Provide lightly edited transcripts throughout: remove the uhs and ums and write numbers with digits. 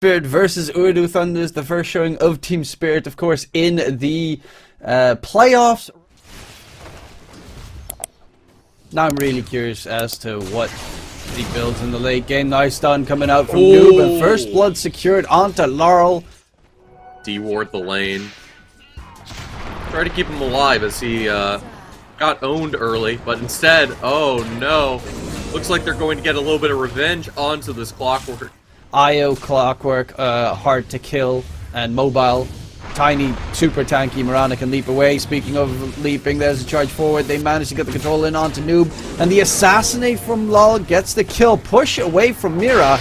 Spirit versus Ooredoo Thunders, the first showing of Team Spirit, of course, in the playoffs. Now I'm really curious as to what he builds in the late game. Nice stun coming out from Noob, and first blood secured onto Laurel. De-ward the lane. Try to keep him alive as he got owned early, but instead, oh no. Looks like they're going to get a little bit of revenge onto this Clockwork. IO Clockwork, hard to kill and mobile. Tiny, super tanky. Mirana can leap away. Speaking of leaping, there's a charge forward. They manage to get the control in onto Noob. And the assassinate from Lol gets the kill. Push away from Mira.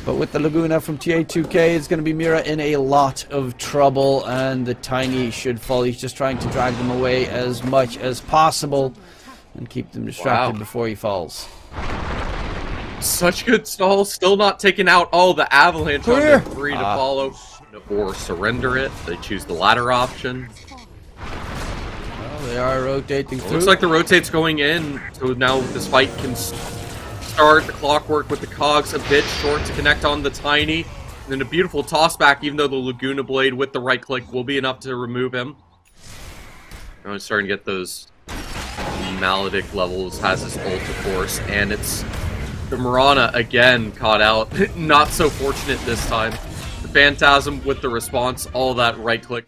But with the Laguna from TA2K, it's going to be Mira in a lot of trouble. And the Tiny should fall. He's just trying to drag them away as much as possible. And keep them distracted before he falls. Such good stalls, still not taking out all the avalanche on the 3 to follow or surrender it. They choose the latter option. Well, they are rotating through. Looks like the rotate's going in, so now this fight can start. The Clockwork with the cogs a bit short to connect on the Tiny. And then a beautiful toss back, even though the Laguna Blade with the right click will be enough to remove him. Now he's starting to get those Maledict levels, has his ult of course, and it's the Mirana again caught out. Not so fortunate this time. The Phantasm with the response, all that right click.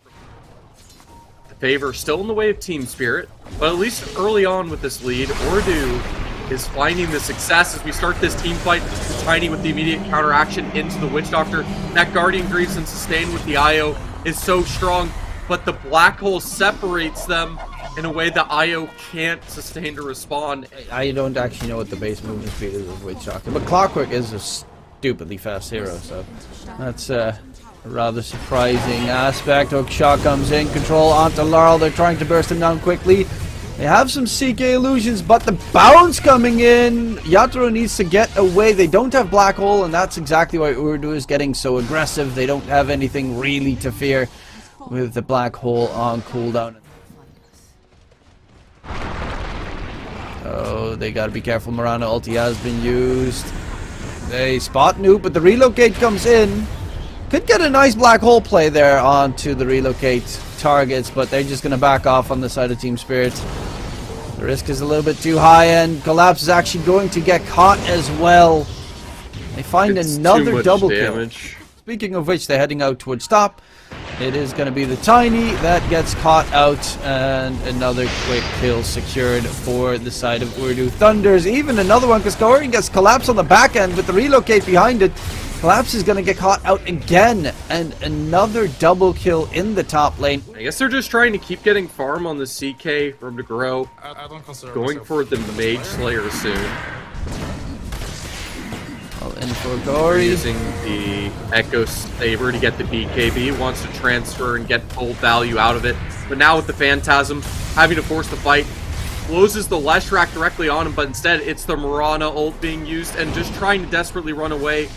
The favor still in the way of Team Spirit, but at least early on with this lead, Ooredoo is finding the success as we start this team fight. Tiny with the immediate counteraction into the Witch Doctor. That Guardian Greaves and sustain with the IO is so strong, but the black hole separates them in a way that IO can't sustain to respond. I don't actually know what the base movement speed is of Witch Doctor, but Clockwork is a stupidly fast hero, so that's a rather surprising aspect. Hookshot comes in, control onto Laurel. They're trying to burst him down quickly. They have some CK illusions, but the bounce coming in. Yatoro needs to get away. They don't have Black Hole, and that's exactly why Ooredoo is getting so aggressive. They don't have anything really to fear with the Black Hole on cooldown. Oh, they gotta be careful. Mirana ulti has been used. They spot Noob, but the relocate comes in. Could get a nice black hole play there onto the relocate targets, but they're just gonna back off on the side of Team Spirit. The risk is a little bit too high, and Collapse is actually going to get caught as well. They find another double kill. Speaking of which, they're heading out towards top. It is going to be the Tiny that gets caught out, and another quick kill secured for the side of Ooredoo Thunders. Even another one, because Kaori gets Collapse on the back end with the relocate behind it. Collapse is going to get caught out again, and another double kill in the top lane. I guess they're just trying to keep getting farm on the CK for him to grow. I don't consider going for the Mage Slayer soon. In for Kaori. Using the Echo Saber to get the BKB, wants to transfer and get full value out of it. But now with the Phantasm having to force the fight, closes the Leshrac directly on him, but instead it's the Mirana ult being used and just trying to desperately run away,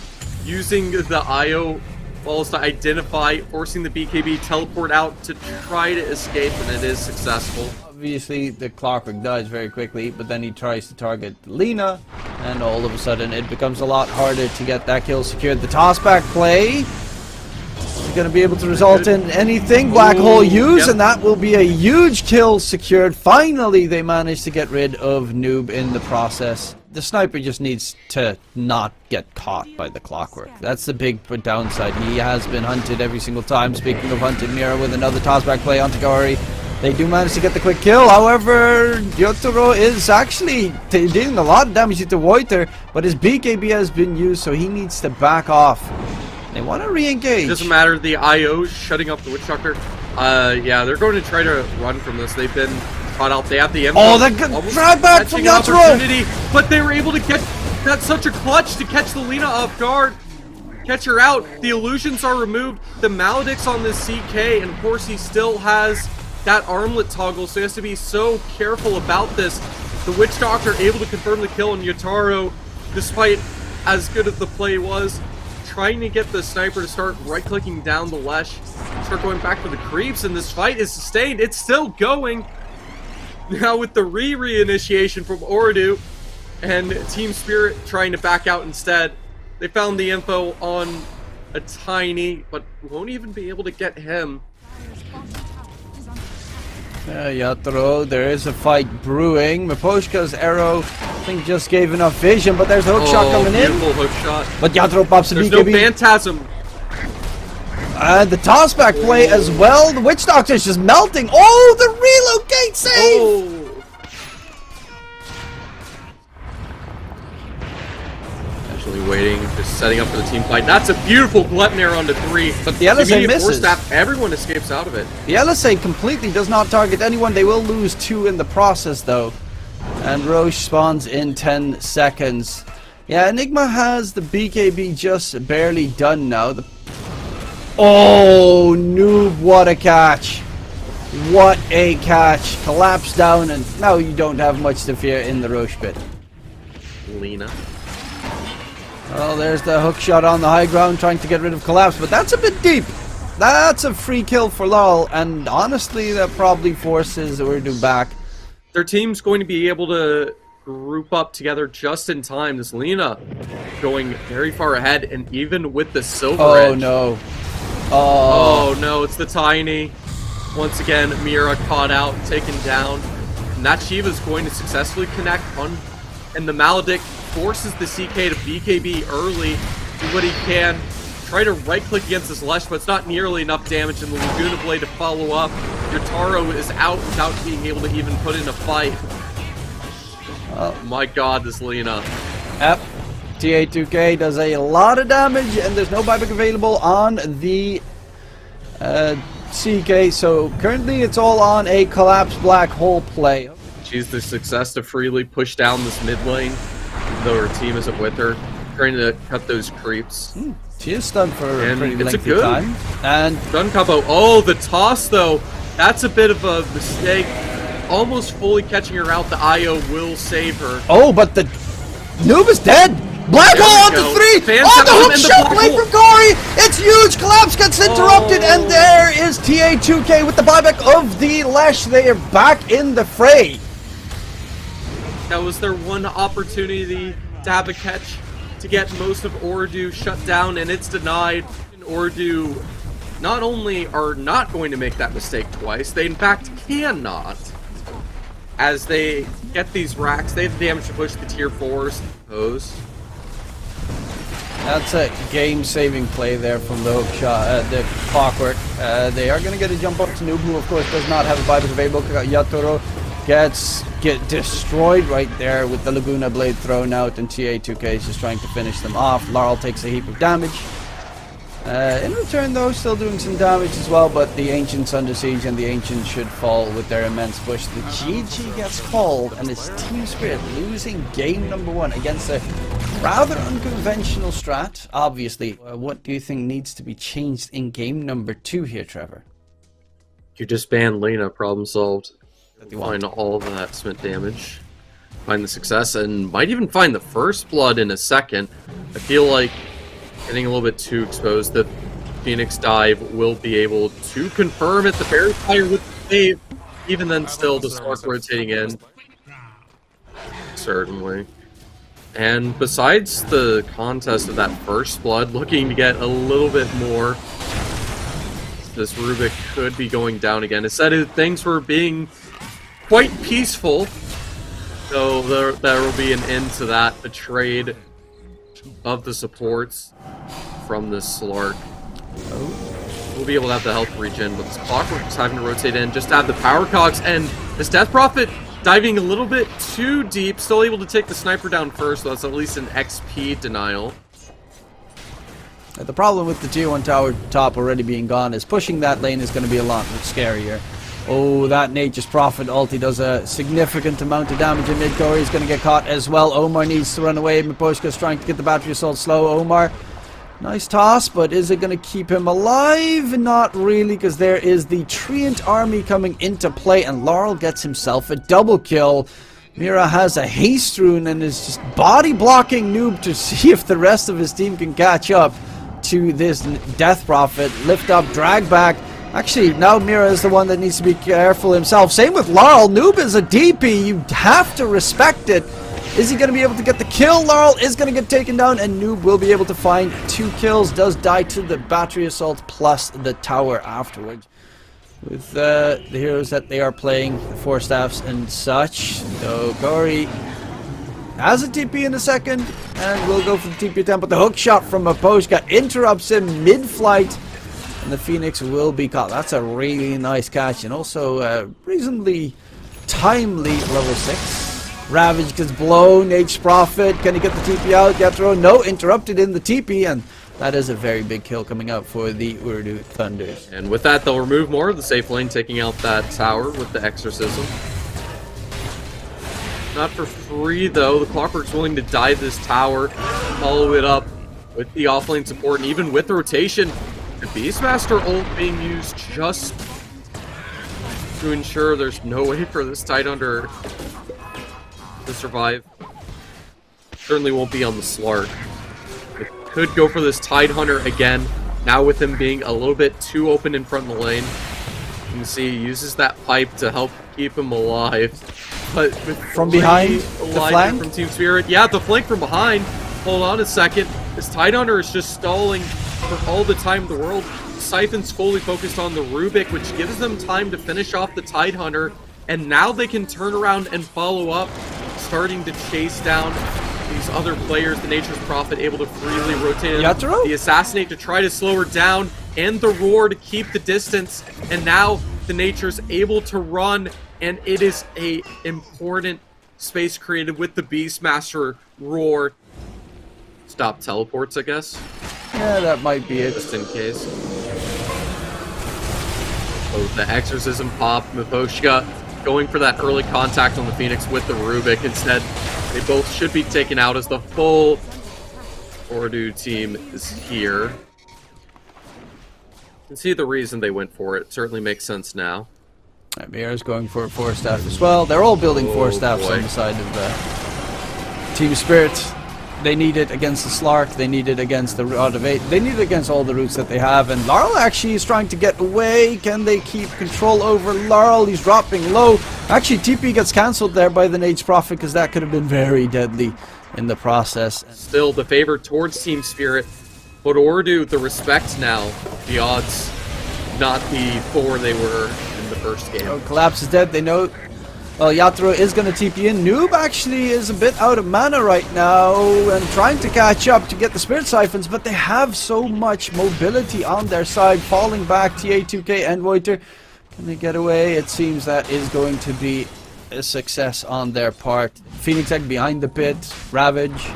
using the IO walls to identify, forcing the BKB teleport out to try to escape, and it is successful. Obviously, the Clockwork dies very quickly, but then he tries to target Lina, and all of a sudden it becomes a lot harder to get that kill secured. The tossback play is going to be able to result in anything. Black hole use, and that will be a huge kill secured. Finally, they managed to get rid of Noob in the process. The sniper just needs to not get caught by the Clockwork. That's the big downside. He has been hunted every single time. Speaking of hunted, Mira with another tossback play onto Kaori. They do manage to get the quick kill. However, Yotaro is actually dealing a lot of damage to Voiter, but his BKB has been used, so he needs to back off. They want to re-engage. Doesn't matter. The IO's shutting up the Witch Doctor. Yeah, they're going to try to run from this. They've been caught out. They have the info. Oh, that good drag back from Yotaro! But they were able to get that's such a clutch to catch the Lina off guard. Catch her out. The illusions are removed. The Maledict's on this CK, and of course he still has that armlet toggle, so he has to be so careful about this. The Witch Doctor able to confirm the kill on Yotaro, despite as good as the play was. Trying to get the sniper to start right-clicking down the Lesh, start going back for the creeps, and this fight is sustained. It's still going. Now with the re-initiation from Ooredoo and Team Spirit trying to back out instead. They found the info on a tiny, but won't even be able to get him. Yatoro, there is a fight brewing. Miposhka's arrow, I think, just gave enough vision, but there's a hook shot coming in. Beautiful hook shot. But Yatoro pops a There's BKB. no Phantasm. And the tossback play as well. The Witch Doctor's just melting. Oh, the relocate save! Oh. Actually waiting, just setting up for the team fight. That's a beautiful Glepnir onto 3. But the LSA misses. Force staff, everyone escapes out of it. The LSA completely does not target anyone. They will lose 2 in the process, though. And Roche spawns in 10 seconds. Yeah, Enigma has the BKB just barely done now. Oh, Noob, what a catch. What a catch. Collapse down, and now you don't have much to fear in the Roche pit. Lina. Well, there's the hook shot on the high ground trying to get rid of Collapse, but that's a bit deep. That's a free kill for Lol, and honestly, that probably forces Ooredoo back. Their team's going to be able to group up together just in time. This Lina going very far ahead, and even with the silver edge. No. Oh no, it's the Tiny. Once again, Mira caught out, taken down. And that Shiva's going to successfully connect on, and the Maledict forces the CK to BKB early, do what he can, try to right-click against this Lesh, but it's not nearly enough damage, and the Laguna Blade to follow up. Yotaro is out without being able to even put in a fight. Oh my god, this Lina. Yep. TA2K does a lot of damage, and there's no buyback available on the CK, so currently it's all on a collapse black hole play. She's the success to freely push down this mid lane, though her team isn't with her, trying to cut those creeps. She is stunned for a pretty lengthy time. And stun combo. Oh, the toss though. That's a bit of a mistake. Almost fully catching her out. The IO will save her. Oh, but the Noob is dead. Black hole on the 3. Oh, the hook shot play from Corey. It's huge. Collapse gets interrupted, and there is TA2K with the buyback of the Lash. They are back in the fray. That was their one opportunity to have a catch to get most of Ooredoo shut down, and it's denied. And Ooredoo not only are not going to make that mistake twice, they in fact cannot. As they get these racks, they have the damage to push the tier 4s. That's a game-saving play there from the hook shot, the clockwork. They are going to get a jump up to Noob, who of course does not have a buyback available. Yatoro get destroyed right there with the Laguna Blade thrown out, and TA2K is just trying to finish them off. Laurel takes a heap of damage. In return, though, still doing some damage as well, but the Ancient's under siege, and the Ancient should fall with their immense push. The GG gets called, and it's Team Spirit losing game number 1 against a rather unconventional strat, obviously. What do you think needs to be changed in game number 2 here, Trevor? You just ban Lena, problem solved. Find all of that smith damage, find the success, and might even find the first blood in a second. I feel like getting a little bit too exposed. The Phoenix dive will be able to confirm it. The Fairy Fire with the save. Even then, still the Spark rotating in. Certainly. And besides the contest of that first blood, looking to get a little bit more, this Rubik could be going down again. It said things were being quite peaceful, so there will be an end to that. A trade of the supports from this Slark. We'll be able to have the health regen, but this Clockwork is having to rotate in just to have the power cogs, and this Death Prophet diving a little bit too deep, still able to take the sniper down first, so that's at least an XP denial. The problem with the tier 1 tower top already being gone is pushing that lane is going to be a lot scarier. Oh, that Nature's Prophet ulti does a significant amount of damage in mid-core. He's going to get caught as well. Omar needs to run away. Miposhka's trying to get the battery assault slow. Omar, nice toss, but is it going to keep him alive? Not really, because there is the Treant army coming into play, and Laurel gets himself a double kill. Mira has a haste rune and is just body blocking Noob to see if the rest of his team can catch up to this Death Prophet. Lift up, drag back. Actually, now Mira is the one that needs to be careful himself. Same with Laurel. Noob is a DP. You have to respect it Is he going to be able to get the kill? Laurel is going to get taken down, and Noob will be able to find 2 kills. Does die to the battery assault plus the tower afterwards. With the heroes that they are playing, the 4 staffs and such. So Gory has a TP in a second, and will go for the TP attempt, but the hook shot from Maposhka interrupts him mid-flight, and the Phoenix will be caught. That's a really nice catch, and also reasonably timely level 6. Ravage gets blown, H Prophet, can he get the TP out? Yatro, no, interrupted in the TP, and that is a very big kill coming out for the Ooredoo Thunders. And with that, they'll remove more of the safe lane, taking out that tower with the Exorcism. Not for free, though. The Clockwork's willing to dive this tower, follow it up with the offlane support, and even with the rotation, the Beastmaster ult being used just to ensure there's no way for this Tidehunter to survive. Certainly won't be on the Slark. It could go for this Tidehunter again, now with him being a little bit too open in front of the lane. You can see he uses that pipe to help keep him alive. But from behind, the flank? From Team Spirit. Yeah, the flank from behind. Hold on a second. This Tidehunter is just stalling for all the time in the world. Siphon's fully focused on the Rubik, which gives them time to finish off the Tidehunter. And now they can turn around and follow up, starting to chase down these other players. The Nature's Prophet able to freely rotate in. The Assassinate to try to slow her down, and the Roar to keep the distance. And now the Nature's able to run, and it is a important space created with the Beastmaster Roar. Stop teleports, I guess. Yeah, that might be it. Just in case. Oh, the Exorcism pop. Miposhka going for that early contact on the Phoenix with the Rubik. Instead, they both should be taken out as the full Ooredoo team is here. You can see the reason they went for it. Certainly makes sense now. Mira's going for a 4-staff as well. They're all building 4 staffs on the side of Team Spirit. They need it against the Slark. They need it against the Rod of 8. They need it against all the routes that they have. And Laurel actually is trying to get away. Can they keep control over Laurel? He's dropping low. Actually, TP gets cancelled there by the Nate's Prophet, because that could have been very deadly in the process. Still the favor towards Team Spirit. But Ooredoo, the respect now. The odds not be 4 they were in the first game. Oh, Collapse is dead. They know. Well, Yatro is going to TP in. Noob actually is a bit out of mana right now and trying to catch up to get the Spirit Siphons, but they have so much mobility on their side. Falling back, TA2K and Voiter. Can they get away? It seems that is going to be a success on their part. Phoenix Egg behind the pit. Ravage.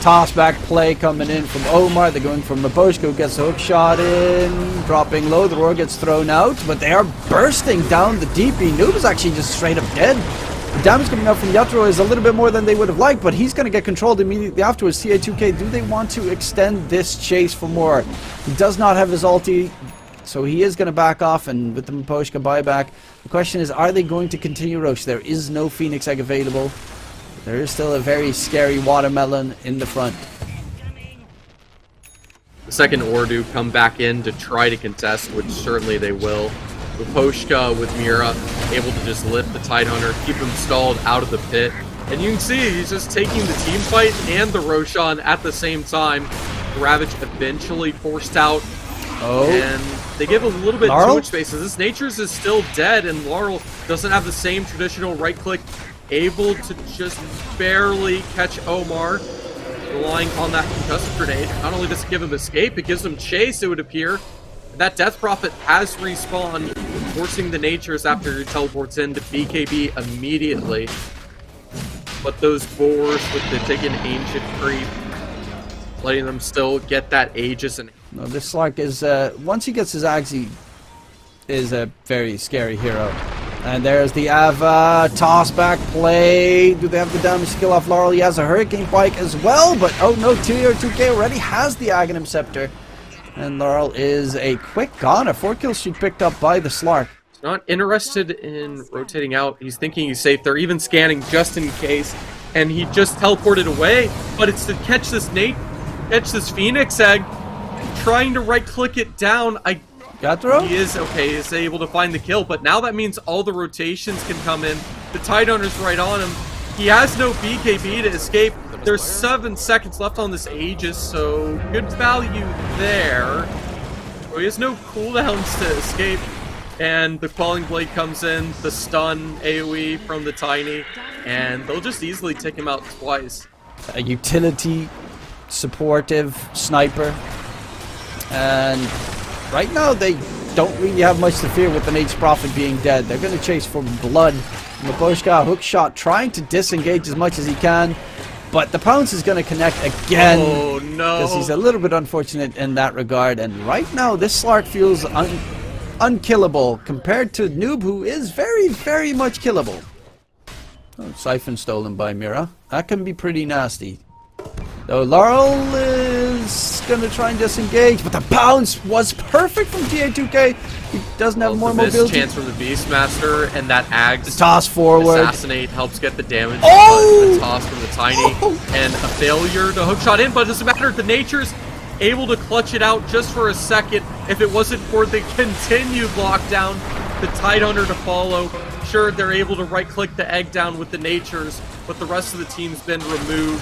Toss back play coming in from Omar. They're going from Maposhka, who gets the hook shot in. Dropping low. The Roar gets thrown out, but they are bursting down the DP. Noob is actually just straight up dead. The damage coming out from Yatro is a little bit more than they would have liked, but he's going to get controlled immediately afterwards. TA2K, do they want to extend this chase for more? He does not have his ulti, so he is going to back off, and with the Maposhka buyback, the question is, are they going to continue Roche? There is no Phoenix Egg available. There is still a very scary watermelon in the front. The second Ooredoo come back in to try to contest, which certainly they will. Miposhka with Mira able to just lift the Tidehunter, keep him stalled out of the pit. And you can see he's just taking the team fight and the Roshan at the same time. Ravage eventually forced out. Oh. And they give a little bit too much space. This Nature's is still dead, and Laurel doesn't have the same traditional right click. Able to just barely catch Omar, relying on that concussive grenade. Not only does it give him escape, it gives him chase, it would appear. That Death Prophet has respawned, forcing the Natures after he teleports in to BKB immediately. But those boars with the taken Ancient Creep, letting them still get that Aegis. And no, this Slark is, once he gets his Axe, he is a very scary hero. And there's the Ava, toss back play. Do they have the damage skill off Laurel? He has a Hurricane Pike as well, but oh no, TR2K already has the Aghanim Scepter. And Laurel is a quick goner. 4 kill streak picked up by the Slark. He's not interested in rotating out. He's thinking he's safe. They're even scanning just in case. And he just teleported away, but it's to catch this Phoenix Egg. Trying to right click it down. Yatro? He is okay, he's able to find the kill, but now that means all the rotations can come in. The Tidehunter's right on him. He has no BKB to escape. There's 7 seconds left on this Aegis, so good value there. So he has no cooldowns to escape. And the Quelling Blade comes in, the stun AoE from the Tiny, and they'll just easily take him out twice. A utility, supportive sniper. And right now they don't really have much to fear with the Nature's Prophet being dead. They're going to chase for blood. Maboshka, hook shot, trying to disengage as much as he can. But the pounce is going to connect again. Oh no! Because he's a little bit unfortunate in that regard. And right now this Slark feels unkillable compared to Noob, who is very, very much killable. Oh, Siphon stolen by Mira. That can be pretty nasty. Though Laurel is going to try and disengage, but the bounce was perfect from TA2K. He doesn't have more mobility. Chance from the Beastmaster, and that Ags toss forward. Assassinate helps get the damage. Oh! The toss from the Tiny, and a failure to hook shot in, but it doesn't matter. The Nature's able to clutch it out just for a second. If it wasn't for the continued lockdown, the Tidehunter to follow. Sure, they're able to right-click the egg down with the Natures, but the rest of the team's been removed.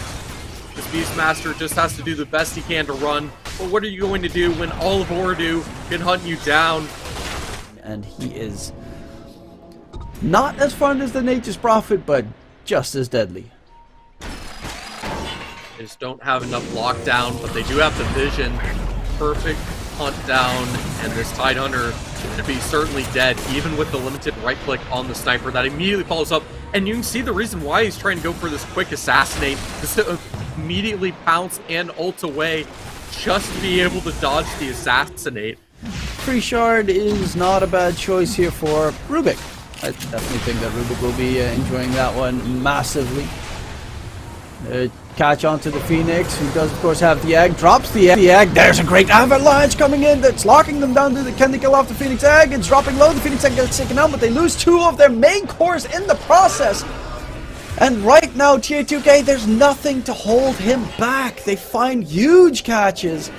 This Beastmaster just has to do the best he can to run. But what are you going to do when all of Ooredoo can hunt you down? And he is not as fun as the Nature's Prophet, but just as deadly. They just don't have enough lockdown, but they do have the vision. Perfect hunt down, and this Tidehunter should be certainly dead, even with the limited right-click on the sniper that immediately follows up. And you can see the reason why he's trying to go for this quick assassinate, just to immediately pounce and ult away, just to be able to dodge the assassinate. Free Shard is not a bad choice here for Rubik. I definitely think that Rubik will be enjoying that one massively. Catch onto the Phoenix, who does of course have the egg, drops the egg. There's a great avalanche coming in that's locking them down to the, can they kill off the Phoenix egg? It's dropping low, the Phoenix egg gets taken out, but they lose 2 of their main cores in the process. And right now, TA2K, there's nothing to hold him back. They find huge catches.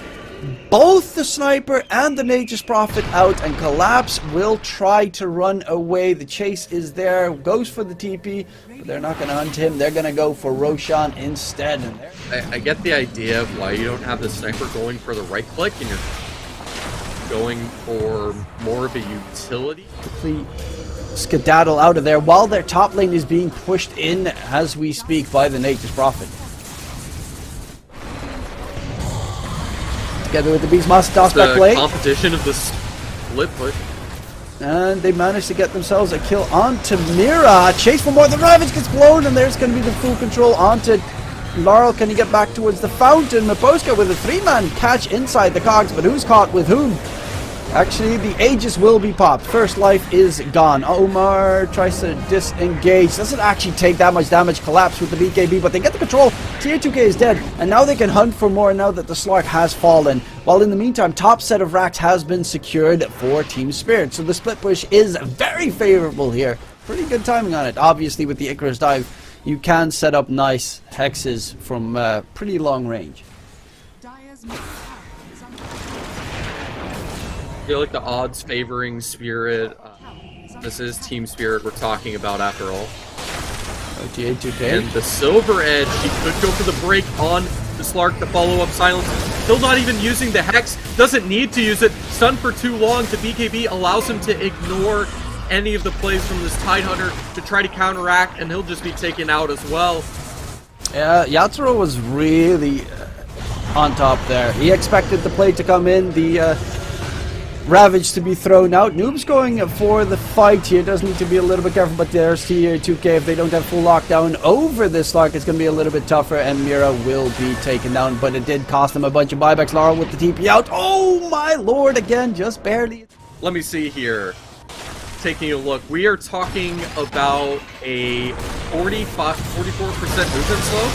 Both the Sniper and the Nature's Prophet out, and Collapse will try to run away. The chase is there, goes for the TP, but they're not going to hunt him. They're going to go for Roshan instead. And I get the idea of why you don't have the Sniper going for the right click and you're going for more of a utility. Quickly skedaddle out of there while their top lane is being pushed in as we speak by the Nature's Prophet. Together with the Beastmaster toss back play. Competition of the split push. And they managed to get themselves a kill onto Mira. Chase for more. The Ravage gets blown, and there's going to be the full control onto Laurel. Can he get back towards the fountain? Maboska with a 3-man catch inside the cogs, but who's caught with whom? Actually, the Aegis will be popped. First life is gone. Omar tries to disengage. Doesn't actually take that much damage. Collapse with the BKB, but they get the control. Tier 2K is dead, and now they can hunt for more now that the Slark has fallen. While in the meantime, top set of racks has been secured for Team Spirit. So the split push is very favorable here. Pretty good timing on it. Obviously, with the Icarus dive, you can set up nice hexes from pretty long range. I feel like the odds favoring Spirit. This is Team Spirit we're talking about after all. OTA 2K. And the Silver Edge, he could go for the break on the Slark, the follow-up silence. Still not even using the Hex. Doesn't need to use it. Stunned for too long. The BKB allows him to ignore any of the plays from this Tidehunter to try to counteract, and he'll just be taken out as well. Yeah, Yatoro was really on top there. He expected the play to come in. The Ravage to be thrown out. Noob's going for the fight here. Does need to be a little bit careful, but there's Tier 2K. If they don't have full lockdown over this Slark, it's going to be a little bit tougher, and Mira will be taken down, but it did cost them a bunch of buybacks. Laurel with the TP out. Oh my lord, again, just barely. Let me see here. Taking a look. We are talking about a 44% movement slope.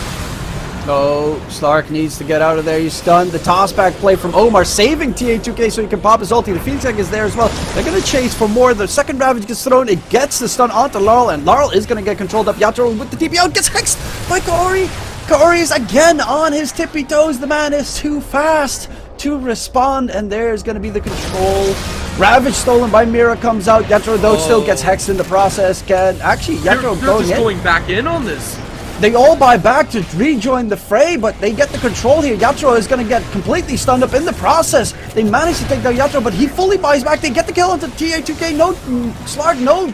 Oh, Slark needs to get out of there. He's stunned. The toss back play from Omar, saving TA2K so he can pop his ulti. The Phoenix Egg is there as well. They're going to chase for more. The second Ravage gets thrown. It gets the stun onto Laurel, and Laurel is going to get controlled up. Yatoro with the TP out gets hexed by Kaori. Kaori is again on his tippy toes. The man is too fast to respond, and there's going to be the control. Ravage stolen by Mira comes out. Yatoro though still gets hexed in the process. Can actually Yatoro they're just in. going back in on this. they all buy back to rejoin the fray, but they get the control here. Yatro is going to get completely stunned up in the process. They manage to take down Yatro, but he fully buys back. They get the kill onto TA2K. No, Slark, no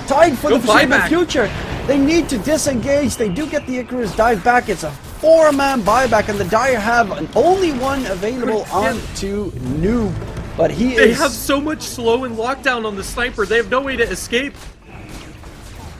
tide for the foreseeable future. They need to disengage. They do get the Icarus dive back. It's a 4-man buyback, and the Dire have only one available onto Noob. But they have so much slow and lockdown on the sniper. They have no way to escape.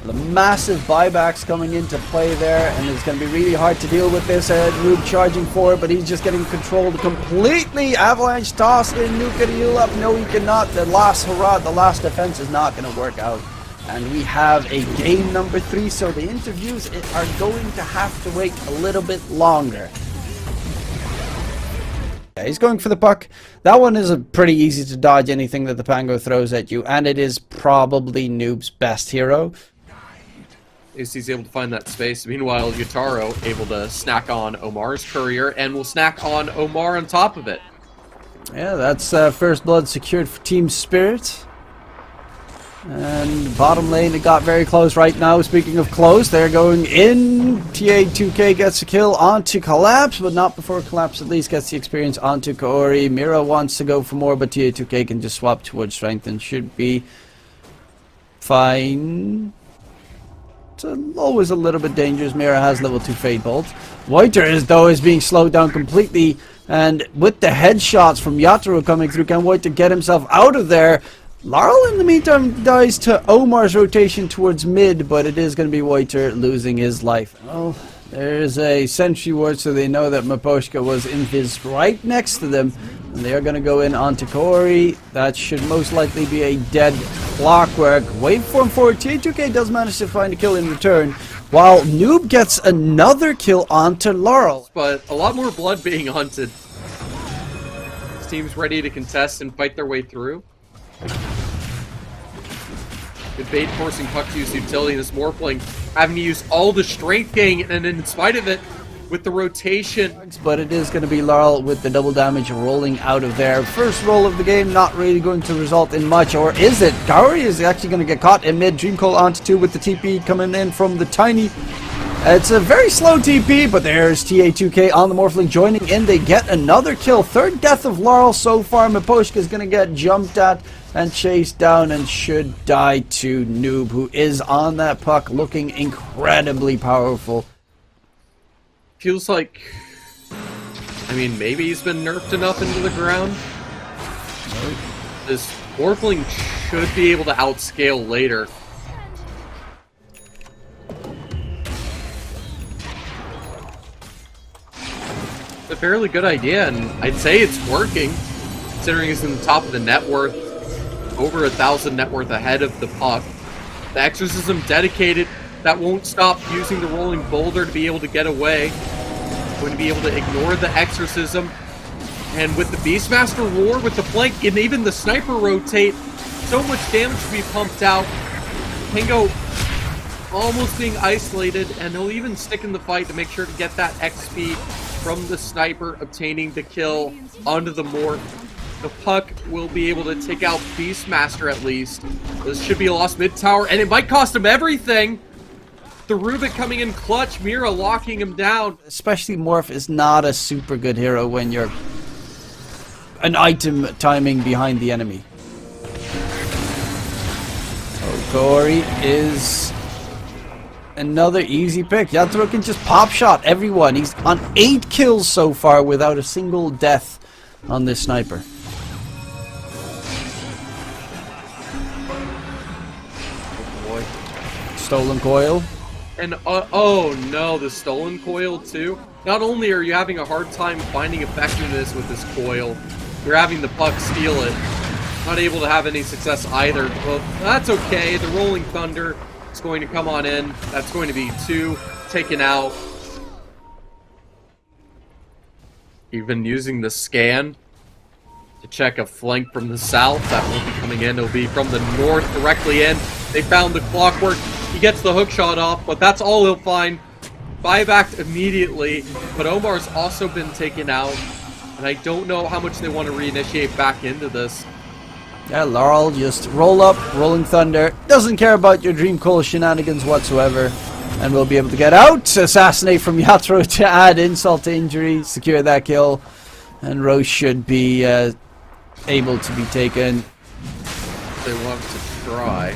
The massive buybacks coming into play there, and it's going to be really hard to deal with this. Noob charging forward, but he's just getting controlled completely. Avalanche tossed in. Noob can heal up. No, he cannot. The last hurrah, the last defense is not going to work out. And we have a game number 3, so the interviews are going to have to wait a little bit longer. Yeah, he's going for the puck. That one is pretty easy to dodge anything that the Pango throws at you, and it is probably Noob's best hero. He's able to find that space. Meanwhile, Yutaro able to snack on Omar's courier, and will snack on Omar on top of it. Yeah, that's first blood secured for Team Spirit. And bottom lane, it got very close right now. Speaking of close, they're going in. TA2K gets a kill onto Collapse, but not before Collapse at least gets the experience onto Kaori. Mira wants to go for more, but TA2K can just swap towards Strength and should be fine. It's always a little bit dangerous. Mira has level 2 Fade Bolt. Voiter is being slowed down completely, and with the headshots from Yatoro coming through, can Voiter get himself out of there? Laurel, in the meantime, dies to Omar's rotation towards mid, but it is going to be Voiter losing his life. Well, there's a sentry ward, so they know that Maposhka was in his right next to them, and they are going to go in onto Kaori. That should most likely be a dead Clockwork. Waveform forward. TA2K does manage to find a kill in return, while Noob gets another kill onto Laurel. But a lot more blood being hunted. This team's ready to contest and fight their way through. Good bait forcing puck to use utility, and this Morphling having to use all the strength gain, and in spite of it, with the rotation. But it is going to be Laurel with the double damage rolling out of there. First roll of the game, not really going to result in much, or is it? Kaori is actually going to get caught in mid. Dreamcoil onto 2 with the TP coming in from the Tiny. It's a very slow TP, but there's TA2K on the Morphling joining in. They get another kill. Third death of Laurel so far. Maposhka is going to get jumped at and chased down and should die to Noob, who is on that puck looking incredibly powerful. Feels like, I mean, maybe he's been nerfed enough into the ground. This Morphling should be able to outscale later. It's a fairly good idea, and I'd say it's working, considering he's in the top of the net worth, over 1,000 net worth ahead of the puck. The Exorcism dedicated, that won't stop using the Rolling Boulder to be able to get away. Going to be able to ignore the Exorcism, and with the Beastmaster Roar, with the flank, and even the Sniper rotate, so much damage to be pumped out. Pango almost being isolated, and he'll even stick in the fight to make sure to get that XP from the Sniper, obtaining the kill onto the Morph. The puck will be able to take out Beastmaster at least. This should be a lost mid tower, and it might cost him everything. The Rubik coming in clutch, Mira locking him down. Especially Morph is not a super good hero when you're an item timing behind the enemy. Oh, Corey is another easy pick. Yatoro can just pop shot everyone. He's on 8 kills so far without a single death on this sniper. Oh boy. Stolen coil. And oh no, the stolen coil too. Not only are you having a hard time finding effectiveness with this coil, you're having the puck steal it. Not able to have any success either. Well, that's okay. The Rolling Thunder is going to come on in. That's going to be 2 taken out. Even using the scan to check a flank from the south. That won't be coming in. It'll be from the north directly in. They found the Clockwork. He gets the hook shot off, but that's all he'll find. Buyback immediately, but Omar's also been taken out, and I don't know how much they want to reinitiate back into this. Yeah, Laurel just roll up, Rolling Thunder. Doesn't care about your Dream Coil shenanigans whatsoever. And we'll be able to get out. Assassinate from Yatro to add insult to injury. Secure that kill. And Roche should be able to be taken. They want to try.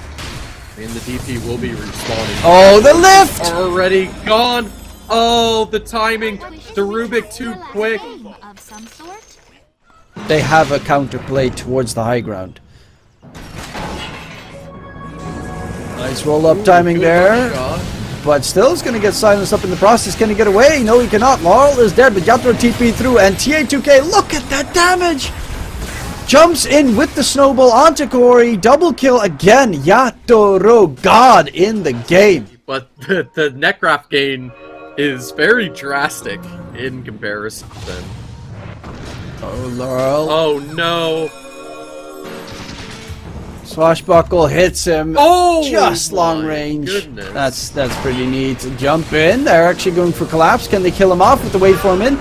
And the DP will be respawning. Oh, the lift! Already gone. Oh, the timing. The Rubik too quick. They have a counterplay towards the high ground. Nice roll-up timing there. But still is going to get silenced up in the process. Can he get away? No, he cannot. Laurel is dead, but Yatro TP through. And TA2K, look at that damage! Jumps in with the snowball onto Corey. Double kill again. Yatoro, God in the game. But the Necraf gain is very drastic in comparison. Oh, Laurel. Oh, no. Swashbuckle hits him. Oh, just long range. Goodness. That's pretty neat. Jump in. They're actually going for collapse. Can they kill him off with the waveform in?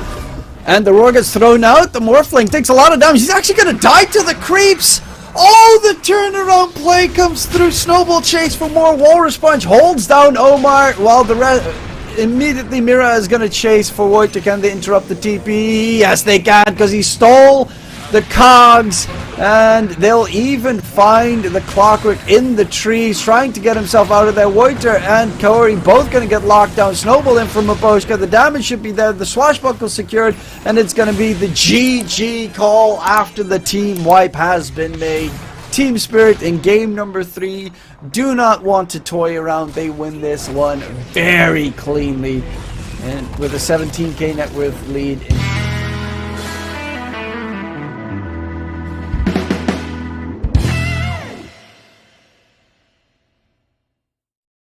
And the roar gets thrown out. The Morphling takes a lot of damage. He's actually going to die to the creeps. Oh, the turnaround play comes through. Snowball chase for more. Walrus Punch holds down Omar while the rest... Immediately Mira is going to chase for Voiter. Can they interrupt the TP? Yes, they can, because he stole the cogs. And they'll even find the Clockwork in the trees, trying to get himself out of there. Voiter and Corey both going to get locked down. Snowball in from Maboshka. The damage should be there. The Swashbuckle secured. And it's going to be the GG call after the team wipe has been made. Team Spirit in game number 3 do not want to toy around. They win this one very cleanly, and with a 17k net worth lead in